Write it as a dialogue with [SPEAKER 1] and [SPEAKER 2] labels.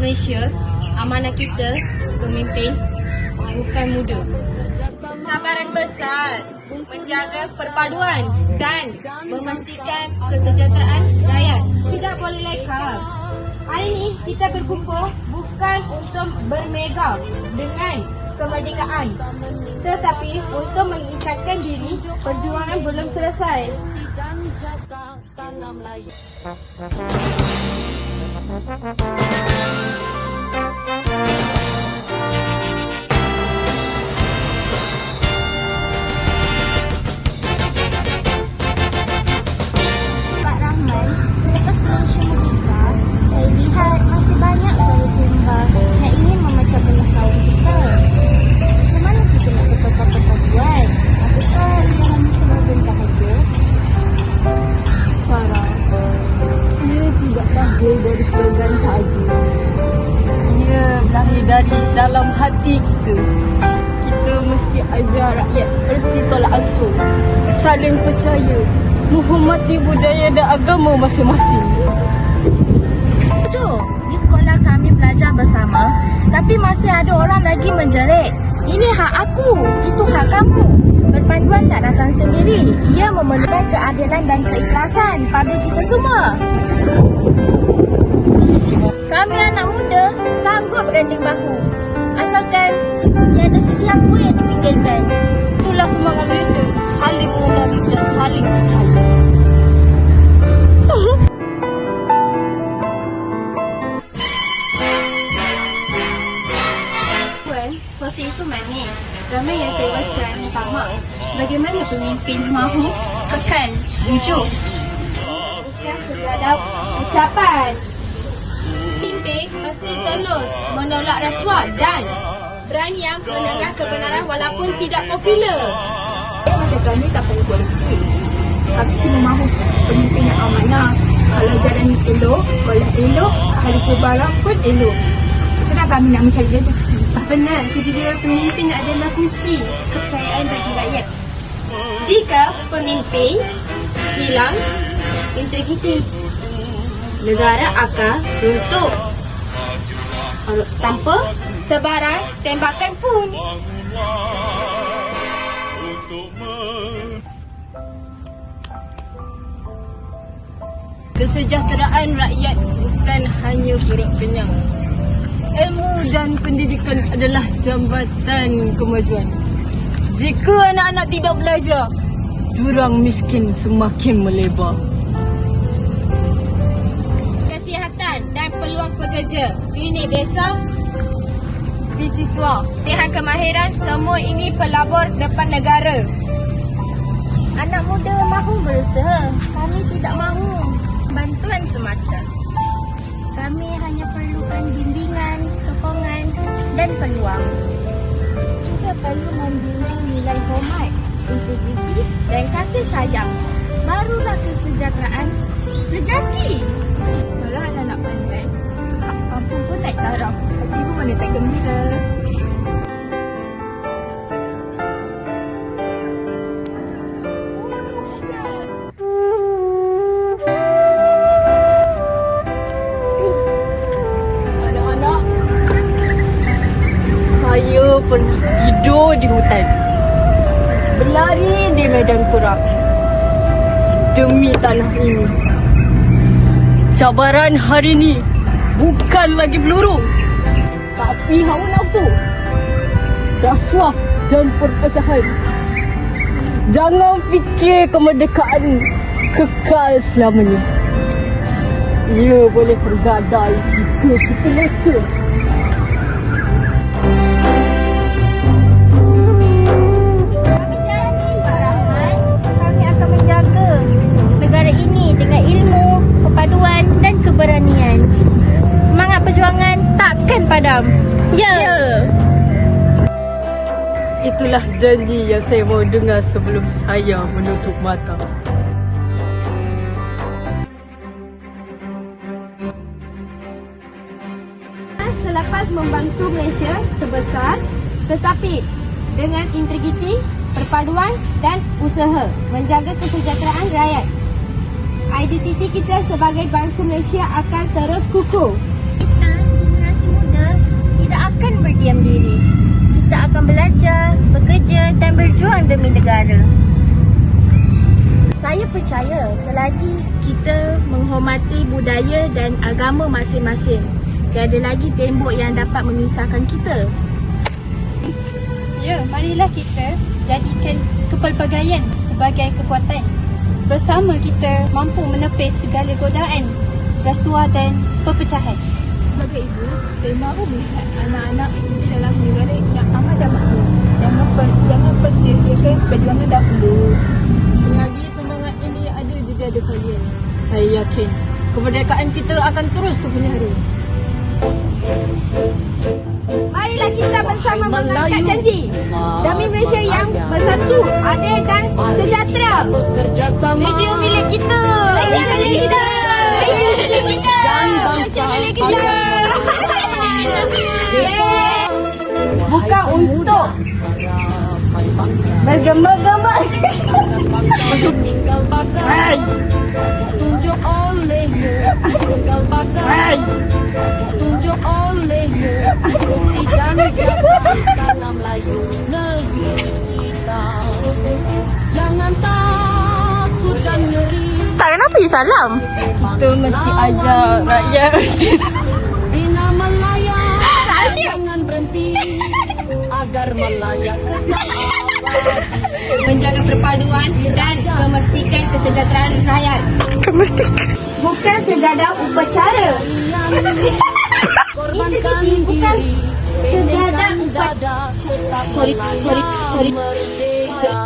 [SPEAKER 1] Malaysia, amanah kita, pemimpin, bukan mudah. Cabaran besar menjaga perpaduan dan memastikan kesejahteraan rakyat. Tidak boleh leka. Hari ini kita berkumpul bukan untuk bermegah dengan kemerdekaan, tetapi untuk mengingatkan diri perjuangan belum selesai.
[SPEAKER 2] Pak Rahman, selepas Malaysia merdeka, saya lihat masih banyak suara sumbang yang ingin memecah belah kaum kita. Macam mana kita nak tekan perpaduan? Apakah ia hanya slogan sahaja?
[SPEAKER 1] Sarah, ia tidak lahir dari slogan sahaja. Ia lahir dari dalam hati kita. Kita mesti ajar rakyat erti tolak ansur, saling percaya, menghormati budaya dan agama masing-masing.
[SPEAKER 2] Jom, di sekolah kami belajar bersama, tapi masih ada orang lagi menjerit. Ini hak aku, itu hak kamu. Perpaduan tak datang sendiri. Ia memerlukan keadilan dan keikhlasan pada kita semua. Kami anak muda sanggup berganding bahu. Asalkan tiada sesiapa yang dipinggirkan.
[SPEAKER 1] Itulah semangat Malaysia, saling mengenali dan saling percaya.
[SPEAKER 2] Puasa itu manis. Ramai yang tewas kerana tamak. Bagaimana pemimpin mahu kekal jujur?
[SPEAKER 1] Bukan sekadar ucapan. Pemimpin mesti telus menolak rasuah dan berani menegak kebenaran walaupun tidak popular.
[SPEAKER 2] Macam kami tak perlu politik. Kami cuma mahu pemimpin yang amanah. Kalau jalan elok, sekolah elok, hari kebaran pun elok. Sedang kami nak mencari rezeki. Benar, kejujuran pemimpin adalah kunci kepercayaan bagi rakyat.
[SPEAKER 1] Jika pemimpin hilang integriti, negara akan runtuh. Tanpa sebarang tembakan pun. Kesejahteraan rakyat bukan hanya perut kenyang. Ilmu dan pendidikan adalah jambatan kemajuan. Jika anak-anak tidak belajar, jurang miskin semakin melebar. Kesihatan dan peluang pekerja, ini desa, beasiswa, latihan kemahiran, semua ini pelabur depan negara.
[SPEAKER 2] Anak muda mahu berusaha. Kami tidak mahu bantuan semata. Kami hanya perlukan bimbingan, sokongan dan peluang.
[SPEAKER 1] Juga perlu membimbing nilai hormat, integriti dan kasih sayang.
[SPEAKER 2] Barulah kesejahteraan sejati.
[SPEAKER 1] Kalau anak nak pandai, kampung pun naik taraf, hati pun mana tak gembira. Saya pernah tidur di hutan, berlari di medan perang demi tanah ini. Cabaran hari ini bukan lagi peluru, tapi hawa nafsu, rasuah dan perpecahan. Jangan fikir kemerdekaan kekal selamanya. Ia boleh tergadai jika kita leka.
[SPEAKER 2] Dan keberanian. Semangat perjuangan takkan padam. Ya.
[SPEAKER 1] Itulah janji yang saya mau dengar sebelum saya menutup mata. Selepas membantu Malaysia sebesar, tetapi dengan integriti, perpaduan dan usaha menjaga kesejahteraan rakyat, identiti kita sebagai bangsa Malaysia akan terus kukuh.
[SPEAKER 2] Kita, generasi
[SPEAKER 1] dan berjuang demi negara. Saya percaya selagi kita menghormati budaya dan agama masing-masing, tiada lagi tembok yang dapat memisahkan kita.
[SPEAKER 2] Ya, marilah kita jadikan kepelbagaian sebagai kekuatan. Bersama kita mampu menepis segala godaan, rasuah dan perpecahan. Sebagai ibu, saya mahu melihat anak-anak di dalam negara yang aman dan makmur. Jangan persia-siakan perjuangan dahulu.
[SPEAKER 1] Selagi semangat ini ada di dada kalian, saya yakin kemerdekaan kita akan terus terpelihara.
[SPEAKER 2] Marilah kita bersama mengangkat janji demi Malaysia yang bersatu, adil dan sejahtera.
[SPEAKER 1] Malaysia milik kita.
[SPEAKER 2] Malaysia milik kita. Malaysia milik kita.
[SPEAKER 1] Dan bangsa
[SPEAKER 2] milik kita. Bukan untuk bergembang-gembang.
[SPEAKER 1] Tinggal bakal tunjuk olehmu, tinggal bakal tunjuk olehmu, bukti dan jasa tanah Melayu negeri kita. Jangan takut dan ngeri.
[SPEAKER 2] Tak, kenapa you salam?
[SPEAKER 1] Kita mesti ajar rakyat
[SPEAKER 3] Bina Melaya, jangan berhenti agar Melaya kejam abadi.
[SPEAKER 2] Menjaga perpaduan dan memastikan kesejahteraan rakyat. Bukan sekadar upacara.
[SPEAKER 3] Korbankan
[SPEAKER 2] Ini bukan
[SPEAKER 3] diri,
[SPEAKER 2] sekadar
[SPEAKER 3] pendekkan dada, tetap
[SPEAKER 2] Sorry.
[SPEAKER 3] merdeka.